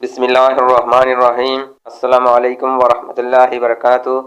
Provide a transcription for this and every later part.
बिस्मिल्लाहिर्रहमानिर्रहीम। अस्सलामु अलैकुम वरहमतुल्लाहि वबरकातुहू।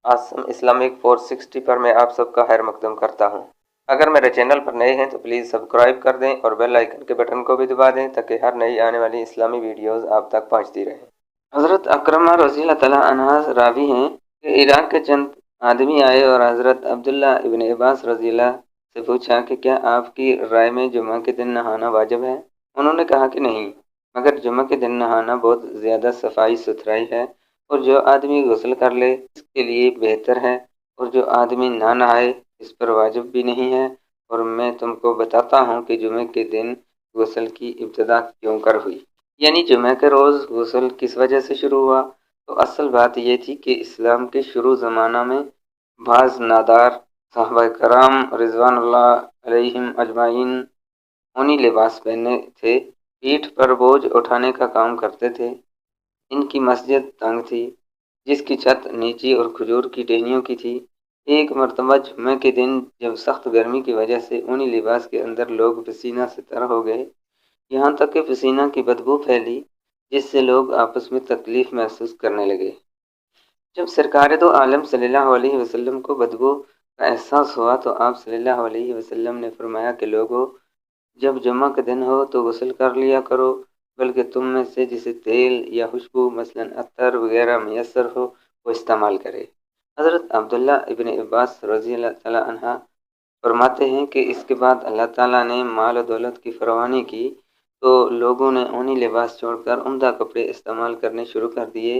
आसम इस्लामिक 460 पर मैं आप सबका खैर मकदम करता हूँ। अगर मेरे चैनल पर नए हैं तो प्लीज़ सब्सक्राइब कर दें और बेल आइकन के बटन को भी दबा दें ताकि हर नई आने वाली इस्लामी वीडियोज़ आप तक पहुँचती रहें। हज़रत अकरमा रज़ी अल्लाह तआला अन्हा रावी हैं कि इराक के चंद आदमी आए और हज़रत अब्दुल्ला इब्न अब्बास रज़ी अल्लाह से पूछा कि क्या आपकी राय में जुमा के दिन नहाना वाजिब है। उन्होंने कहा कि नहीं, मगर जुमा के दिन नहाना बहुत ज़्यादा सफाई सुथराई है और जो आदमी गुस्ल कर ले इसके लिए बेहतर है, और जो आदमी ना नहाए इस पर वाजिब भी नहीं है। और मैं तुमको बताता हूँ कि जुमे के दिन गुस्ल की इब्तिदा क्यों कर हुई, यानी जुमे के रोज़ गुस्ल किस वजह से शुरू हुआ। तो असल बात यह थी कि इस्लाम के शुरू ज़माना में बाज़ नादार सहाबा कराम रिज़वानुल्लाह अलैहिम अजमाइन ऊनी लिबास पहने थे, पीठ पर बोझ उठाने का काम करते थे। इनकी मस्जिद तंग थी जिसकी छत नीची और खजूर की टहनियों की थी। एक मरतबा जुम्मे के दिन जब सख्त गर्मी की वजह से ऊनी लिबास के अंदर लोग पसीना से तर हो गए, यहाँ तक कि पसीना की बदबू फैली जिससे लोग आपस में तकलीफ महसूस करने लगे। जब सरकार दो आलम सल्लल्लाहु अलैहि वसल्लम को बदबू का एहसास हुआ तो आप सल्लल्लाहु अलैहि वसल्लम ने फरमाया कि लोगों, जब जुम्मा का दिन हो तो गुस्ल कर लिया करो, बल्कि तुम में से जिसे तेल या खुशबू मसलन अत्तर वगैरह मैसर हो वो इस्तेमाल करे। हज़रत अब्दुल्ला इब्न अब्बास रज़ी अल्लाह तआला अन्हा फरमाते हैं कि इसके बाद अल्लाह ताला ने माल और दौलत की फरमानी की तो लोगों ने ऊनी लिबास छोड़कर उम्दा कपड़े इस्तेमाल करने शुरू कर दिए।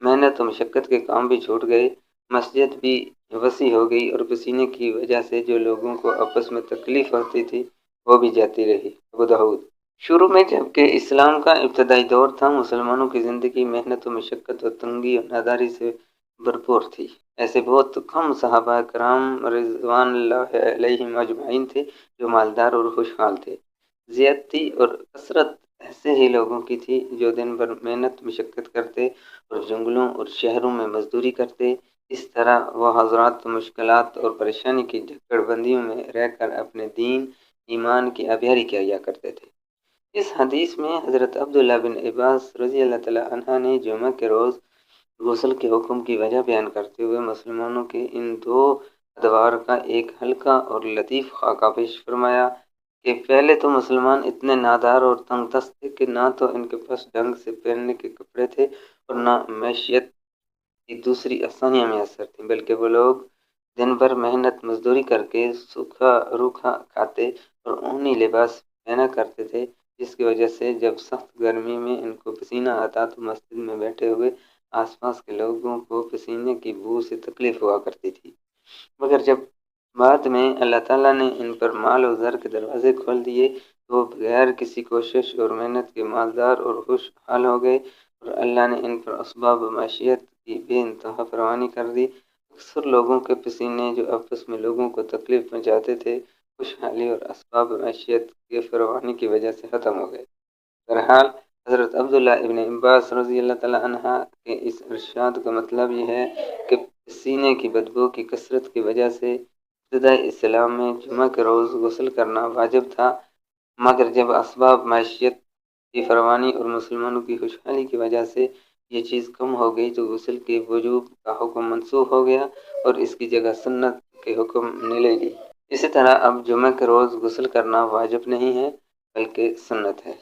मेहनत और मशक्क़त के काम भी छूट गए, मस्जिद भी वसी हो गई और पसीने की वजह से जो लोगों को आपस में तकलीफ़ होती थी वो भी जाती रही। अबू दाऊद। शुरू में जबकि इस्लाम का इब्तदाई दौर था, मुसलमानों की ज़िंदगी मेहनत और मशक्क़त और तंगी और नादारी से भरपूर थी। ऐसे बहुत कम सहाबा कराम रिज़वानुल्लाह अलैहिम अजमाइन थे जो मालदार और खुशहाल थे। ज़्यादती और कसरत ऐसे ही लोगों की थी जो दिन भर मेहनत मशक्क़त करते और जंगलों और शहरों में मजदूरी करते। इस तरह वह हज़रात मुश्किलात और परेशानी की झकड़बंदियों में रहकर अपने दीन ईमान की अभियारी किया करते थे। इस हदीस में हज़रत अब्दुल्ला बिन अब्बास रज़ी अल्लाह तआला अन्हा ने जुमा के रोज़ गुस्ल के हुक्म की वजह बयान करते हुए मुसलमानों के इन दो अदवार का एक हल्का और लतीफ़ खाका पेश फरमाया कि पहले तो मुसलमान इतने नादार और तंगदस्त थे कि ना तो इनके पास ढंग से पहनने के कपड़े थे और ना मैशियत की दूसरी आसानियाँ मैसर थीं, बल्कि वो लोग दिन भर मेहनत मजदूरी करके सूखा रूखा खाते और ऊनी लिबास पहना करते थे, जिसकी वजह से जब सख्त गर्मी में इनको पसीना आता तो मस्जिद में बैठे हुए आसपास के लोगों को पसीने की बू से तकलीफ हुआ करती थी। मगर जब बाद में अल्लाह ताला ने इन पर माल और ज़र के दरवाजे खोल दिए तो वो बगैर किसी कोशिश और मेहनत के मालदार और खुशहाल हो गए, और अल्लाह ने इन पर असबाब माशियत की बेइंतहा फरमानी कर दी। अक्सर लोगों के पसीने जो आपस में लोगों को तकलीफ पहुँचाते थे, खुशहाली और असबाब माशियत के फरमानी की वजह से ख़त्म हो गए। बहरहाल हज़रत अब्दुल्ला इब्न अब्बास रज़ी अल्लाह तआला अन्हा के इस इरशाद का मतलब ये है कि पसीने की बदबू की कसरत की वजह से इब्तिदाई इस्लाम में जुमा के रोज़ गुस्ल करना वाजिब था, मगर जब असबाब माशियत की फरमानी और मुसलमानों की खुशहाली की वजह से ये चीज़ कम हो गई तो गुस्ल के वजूब का हुक्म मनसूख हो गया और इसकी जगह सुन्नत के हुक्म ने ले ली। इसी तरह अब जुमे के रोज़ गुस्ल करना वाजिब नहीं है बल्कि सुन्नत है।